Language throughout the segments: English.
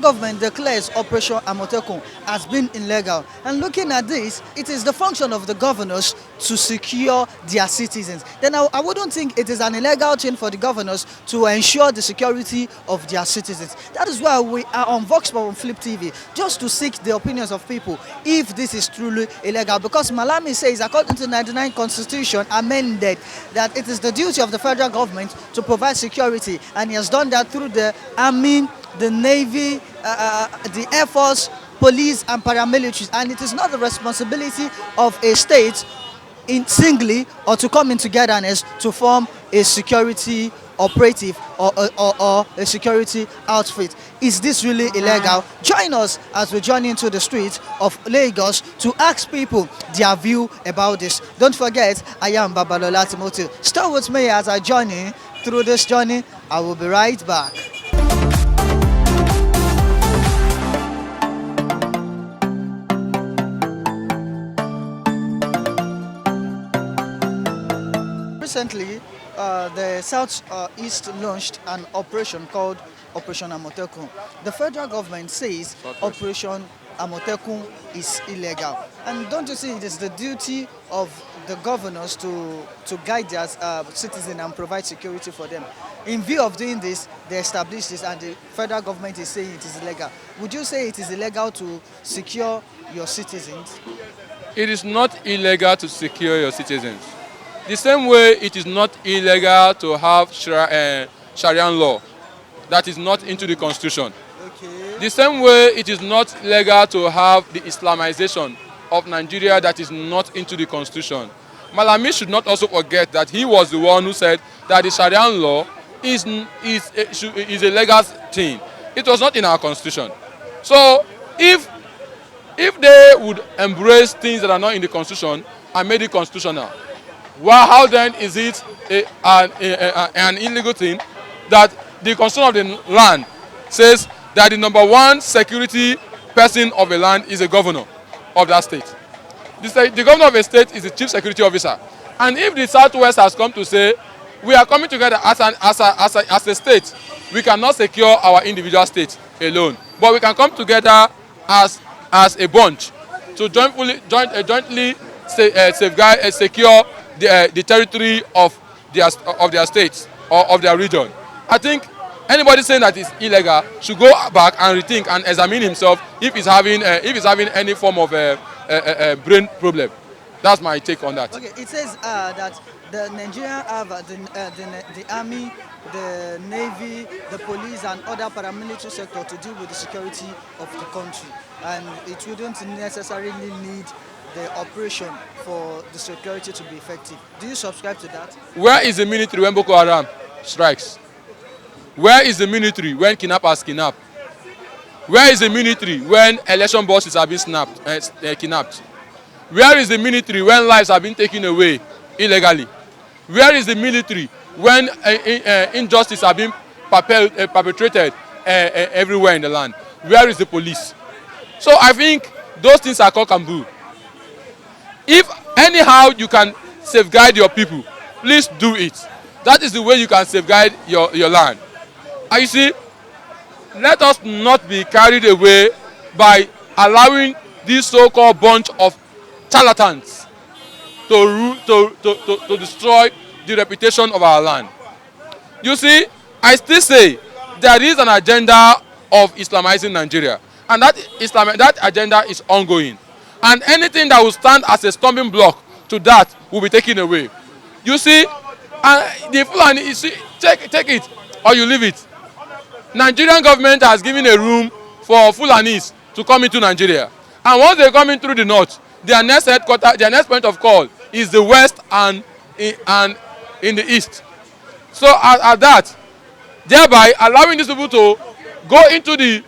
government declares Operation Amotekun has been illegal. And looking at this, it is the function of the governors to secure their citizens. Then I wouldn't think it is an illegal thing for the governors to ensure the security of their citizens. That is why we are on Vox Pop on Flip TV, just to seek the opinions of people if this is truly illegal. Because Malami says, according to the 99 Constitution amended, that it is the duty of the federal government to provide security, and he has done that through the army, the navy, the air force, police and paramilitaries, and it is not the responsibility of a state in singly or to come in togetherness to form a security operative or a security outfit. Is this really illegal? Join us as we journey into the streets of Lagos to ask people their view about this. Don't forget, I am Babalola Timothy. Stay with me as I journey through this journey. I will be right back. Recently, the South-East launched an operation called Operation Amotekun. The federal government says Operation Amotekun is illegal. And don't you see it is the duty of the governors to guide their citizens and provide security for them? In view of doing this, they established this and the federal government is saying it is illegal. Would you say it is illegal to secure your citizens? It is not illegal to secure your citizens. The same way it is not illegal to have Sharia law that is not into the constitution. Okay. The same way it is not legal to have the Islamization of Nigeria that is not into the constitution. Malami should not also forget that he was the one who said that the Sharia law is a legal thing. It was not in our constitution. So if they would embrace things that are not in the constitution and made it constitutional, well, how then is it an illegal thing that the constitution of the land says that the number one security person of a land is a governor of that state? The governor of a state is the chief security officer. And if the Southwest has come to say, we are coming together as a state, we cannot secure our individual state alone, but we can come together as a bunch to jointly safeguard and secure the territory of their states or of their region. I think anybody saying that it's illegal should go back and rethink and examine himself if he's having any form of brain problem. That's my take on that. Okay, it says that the Nigerian have the army, the navy, the police, and other paramilitary sector to deal with the security of the country, and it wouldn't necessarily need the operation for the security to be effective. Do you subscribe to that? Where is the military when Boko Haram strikes? Where is the military when kidnappers kidnap? Where is the military when election bosses have been kidnapped? Where is the military when lives have been taken away illegally? Where is the military when injustice have been perpetrated everywhere in the land? Where is the police? So I think those things are cock and bull. If anyhow you can safeguard your people, please do it. That is the way you can safeguard your land. And you see, let us not be carried away by allowing this so-called bunch of charlatans to destroy the reputation of our land. You see, I still say there is an agenda of Islamizing Nigeria, and that agenda is ongoing. And anything that will stand as a stumbling block to that will be taken away. You see, the Fulani, you see, take it or you leave it. Nigerian government has given a room for Fulanis to come into Nigeria. And once they come in through the north, their next point of call is the west and in the east. So at that, thereby allowing these people to go into the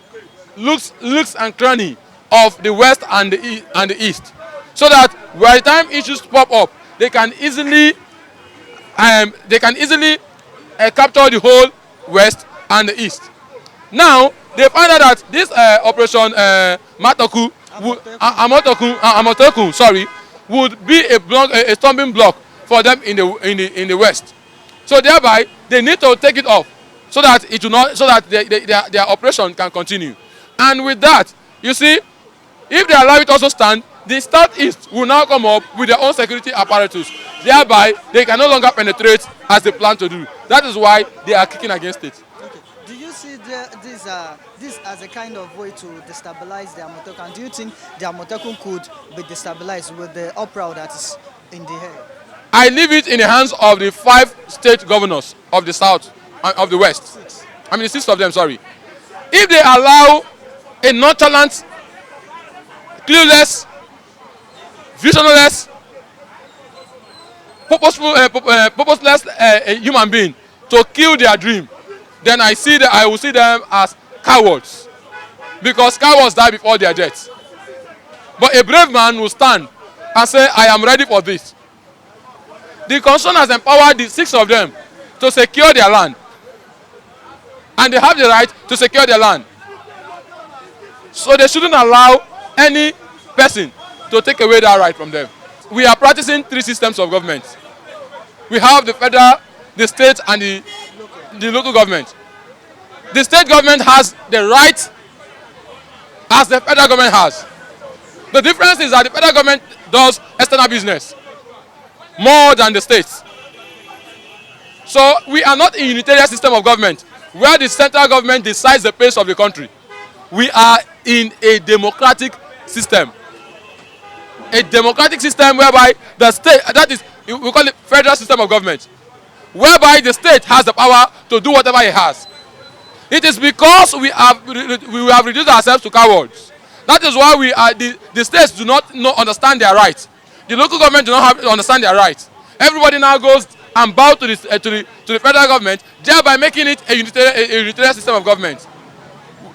looks and cranny of the west and the east, so that by the time issues pop up, they can easily capture the whole west and the east. Now they find out that this operation Amotekun would be a stumbling block for them in the west. So thereby they need to take it off so that their operation can continue. And with that, you see, if they allow it also stand, the southeast will now come up with their own security apparatus. Thereby, they can no longer penetrate as they plan to do. That is why they are kicking against it. Okay. Do you see this as a kind of way to destabilize the Amotekun? And do you think the Amotekun could be destabilized with the uproar that is in the air? I leave it in the hands of the 5 state governors of the south and of the west. 6. I mean, the 6 of them, sorry. If they allow a nonchalant, clueless, visionless, purposeless human being to kill their dream, then I will see them as cowards, because cowards die before their death. But a brave man will stand and say, I am ready for this. The constitution has empowered the 6 of them to secure their land, and they have the right to secure their land. So they shouldn't allow any person to take away that right from them. We are practicing 3 systems of government. We have the federal, the state, and the local government. The state government has the right as the federal government has. The difference is that the federal government does external business more than the states. So we are not in a unitarian system of government where the central government decides the pace of the country. We are in a democratic system. A democratic system whereby the state, that is, we call it federal system of government, whereby the state has the power to do whatever it has. It is because we have reduced ourselves to cowards. That is why the states do not understand their rights. The local government do not understand their rights. Everybody now goes and bows to the federal government, thereby making it a unitarian system of government.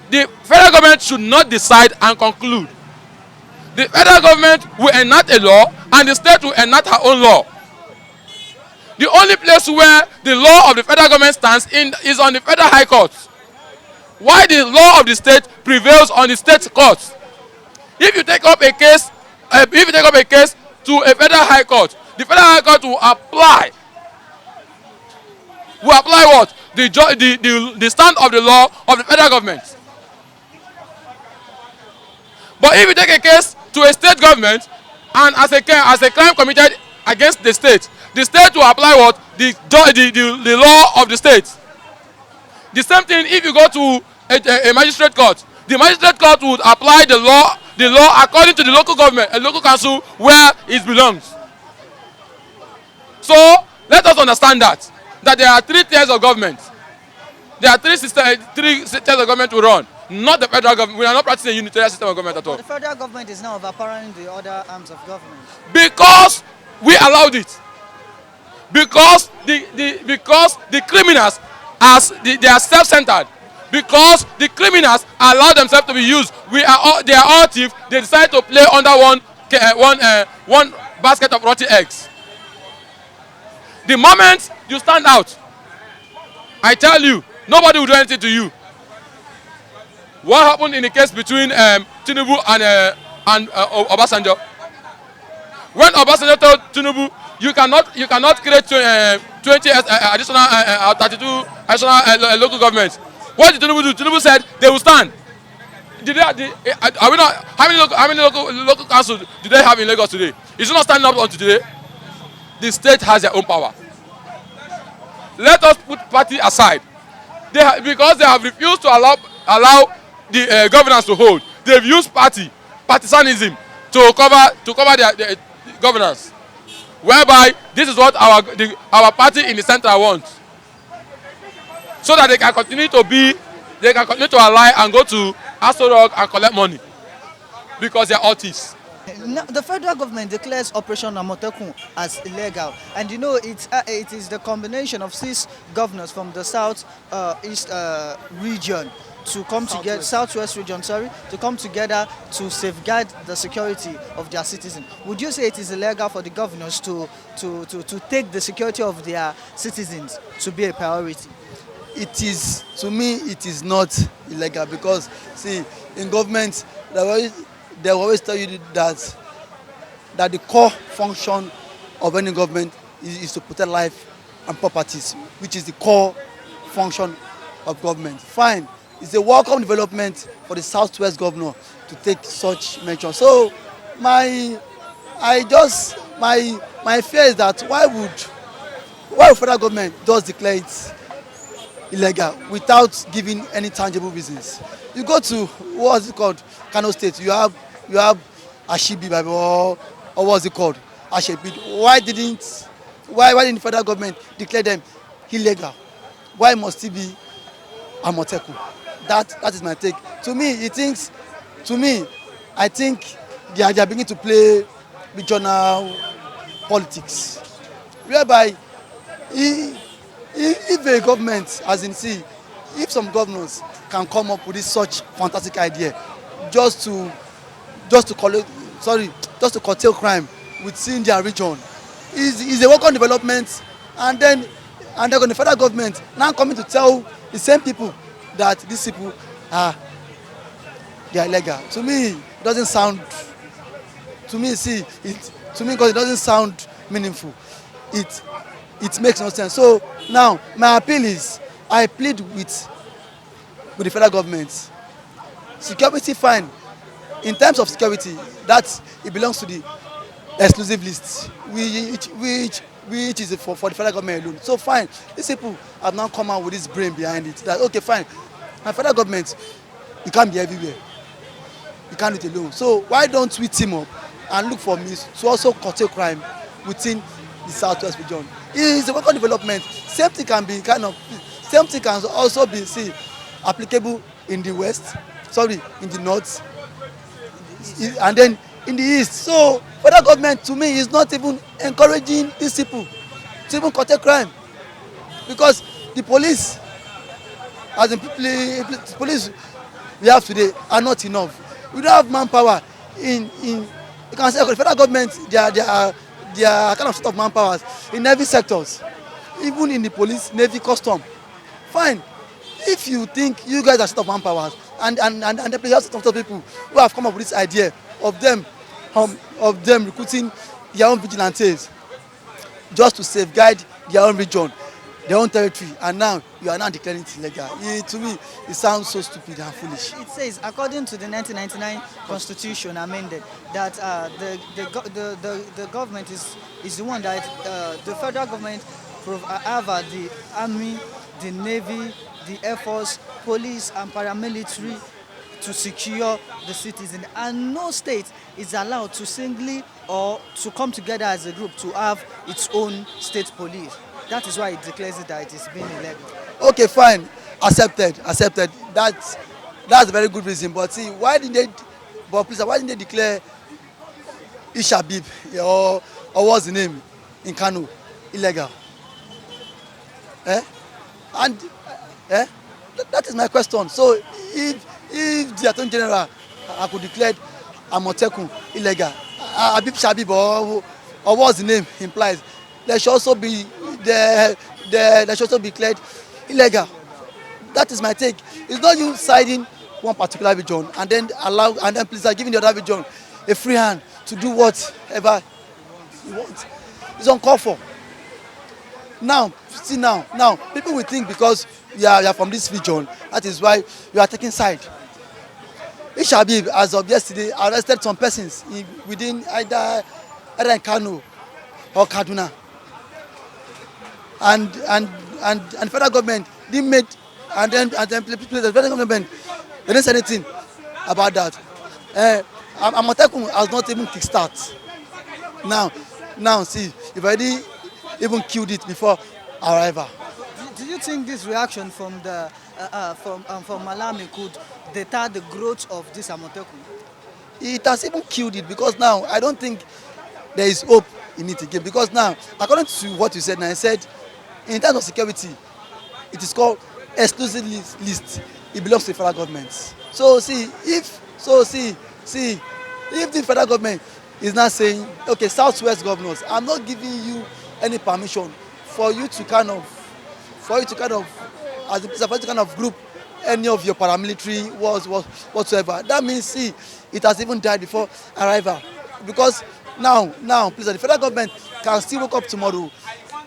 The federal government should not decide and conclude. The federal government will enact a law, and the state will enact her own law. The only place where the law of the federal government stands in is on the federal high court, while the law of the state prevails on the state courts. If you take up a case, to a federal high court, the federal high court will apply what? The stand of the law of the federal government. But if you take a case to a state government, and as a crime committed against the state will apply what? The law of the state. The same thing if you go to a magistrate court. The magistrate court would apply the law according to the local government, a local council where it belongs. So let us understand that there are 3 tiers of government. There are 3 tiers of government to run. Not the federal government. We are not practicing a unitarian system of government at all. But the federal government is now overpowering the other arms of government. Because we allowed it. Because the criminals they are self-centered. Because the criminals allow themselves to be used. They are all thieves. They decide to play under one basket of rotten eggs. The moment you stand out, I tell you, nobody will do anything to you. What happened in the case between Tinubu and Obasanjo? When Obasanjo told Tinubu, you cannot create 20 additional 32 additional local governments. What did Tinubu do? Tinubu said they will stand. Are we not? How many local councils do they have in Lagos today? Is it not standing up until today? The state has their own power. Let us put party aside. Because they have refused to allow the governance to hold. They've used partisanism to cover their governance. Whereby this is what our party in the center wants. So that they can continue to ally and go to Aso Rock and collect money. Because they are all thieves. Now, the federal government declares Operation Amotekun as illegal, and you know it is the combination of 6 governors from the southeast region to come together, southwest region, to come together to safeguard the security of their citizens. Would you say it is illegal for the governors to take the security of their citizens to be a priority? It is, to me, it is not illegal, because see, in government they always tell you that the core function of any government is to protect life and properties, which is the core function of government. Fine, it's a welcome development for the Southwest governor to take such measure. So my my fear is that why would federal government just declare it illegal without giving any tangible reasons? You go to what's it called, Kano State, you have Ashibi Bible or what's it called, Ashebi. Why didn't the federal government declare them illegal? Why must it be Amotekun? That is my take. To me, I think they are beginning to play regional politics, whereby if a government, as in see, if some governors can come up with this such fantastic idea just to collect, just to curtail crime within their region, is a welcome development. And then the federal government now coming to tell the same people that these people they are illegal. To me, it doesn't sound. Because it doesn't sound meaningful. It makes no sense. So now my appeal is, I plead with the federal government. Security, fine. In terms of security, that it belongs to the exclusive list, which is for the federal government alone. So fine, these people have now come out with this brain behind it. That okay, fine, and federal government, you can't be everywhere. You can't do it alone. So why don't we team up and look for means to also curtail crime within the Southwest region? It is a welcome development. Same thing can also be applicable in the west, in the north, and then in the east. So federal government, to me, is not even encouraging these people to even curtail crime, because the police, as in the police we have today, are not enough. We don't have manpower you can say the federal government, there are kind of sort of manpowers in every sectors, even in the police, navy, custom. Fine, if you think you guys are sort of manpowers, and there are sort of people who have come up with this idea of them recruiting their own vigilantes just to safeguard their own region, their own territory, and now you are now declaring it illegal. To me, it sounds so stupid and foolish. It says, according to the 1999 Constitution amended, that the government is the one that the federal government have the army, the navy, the air force, police, and paramilitary to secure the citizen, and no state is allowed to singly or to come together as a group to have its own state police. That is why it declares it that it is being illegal. Okay, fine, accepted. That's a very good reason. But see, why didn't they declare Ishabib or what's the name in Kano illegal? And that is my question. So if the Attorney General could declare Amotekun illegal, Abib Shabib or what's the name implies, there should also be declared illegal. That is my take. It's not you siding one particular region and then please are giving the other region a free hand to do whatever you want. It's uncalled for. Now people will think because you are from this region, that is why you are taking side. Ishabib, as of yesterday, arrested some persons within either in Kano or Kaduna, and the federal government didn't make, and then the federal government, they didn't say anything about that. Amotekun has not even kickstart. Now see, you've already even killed it before arrival. Do you think this reaction from Malami could deter the growth of this Amotekun? It has even killed it, because now I don't think there is hope in it again. Because now, according to what you said, now I said, in terms of security, it is called exclusive list. It belongs to the federal government. So if the federal government is not saying, okay, Southwest governors, I'm not giving you any permission for you to kind of group any of your paramilitary whatsoever. That means it has even died before arrival. Because now please, the federal government can still wake up tomorrow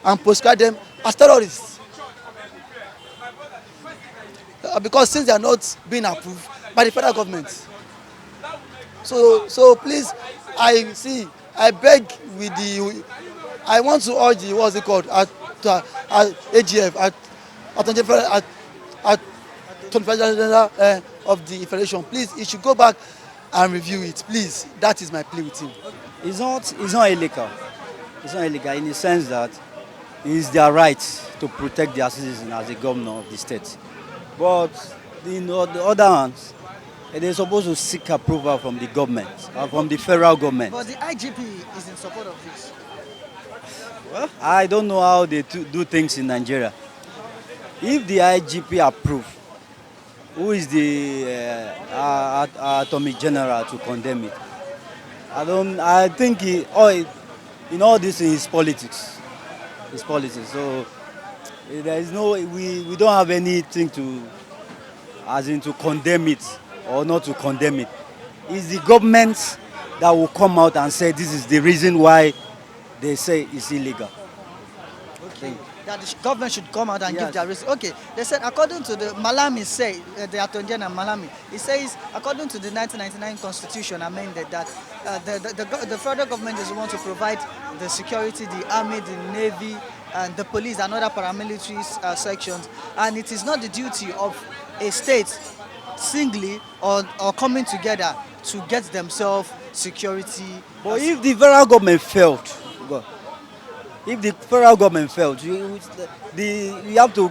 and prescribe them as terrorists. because since they are not being approved by the federal government. So please, I beg with the, I want to urge the, what's it called, at AGF, at 25 of the Federation. Please, he should go back and review it. Please, that is my plea with him. It's not illegal. It's not illegal in the sense that it is their right to protect their citizens as the governor of the state. But the other hands, they're supposed to seek approval from the government, from the federal government. But the IGP is in support of this. Well, I don't know how they do things in Nigeria. If the IGP approve, who is the Attorney General to condemn it? I think in all this is politics. It's politics. So there is no, we don't have anything to condemn it or not to condemn it. It's the government that will come out and say this is the reason why they say it's illegal. Okay. That the government should come out and give their reason. Okay, they said according to the Malami the Attorney General Malami, it says according to the 1999 Constitution amended that the federal government is the one to provide the security, the army, the navy, and the police and other paramilitary sections, and it is not the duty of a state singly or coming together to get themselves security. But if the federal government failed, you have to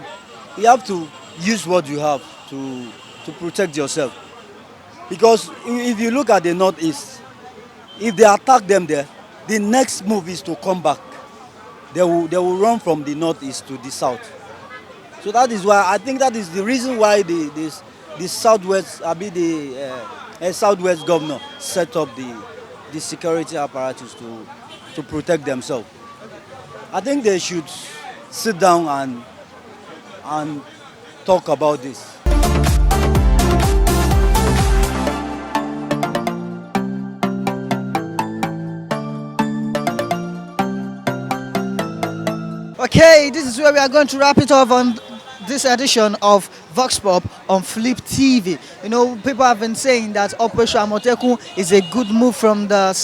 use what you have to protect yourself. Because if you look at the northeast, if they attack them there, the next move is to come back. They will run from the northeast to the south. So that is why I think that is the reason why the southwest, the southwest governor set up the security apparatus to protect themselves. I think they should sit down and talk about this. Okay, this is where we are going to wrap it up on this edition of Vox Pop on Flip TV. You know, people have been saying that Operation Amotekun is a good move from the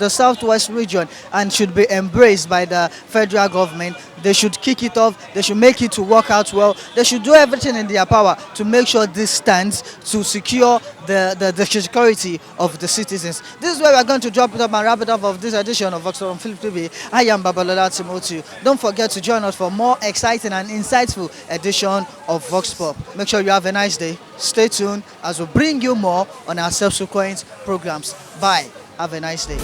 southwest region and should be embraced by the federal government. They should kick it off. They should make it to work out well. They should do everything in their power to make sure this stands to secure the security of the citizens. This is where we are going to drop it up and wrap it up of this edition of Vox Pop on Flip TV. I am Babalola Timothy. Don't forget to join us for more exciting and insightful edition of Vox Pop. Make sure you have a nice day. Stay tuned as we bring you more on our subsequent programs. Bye. Have a nice day.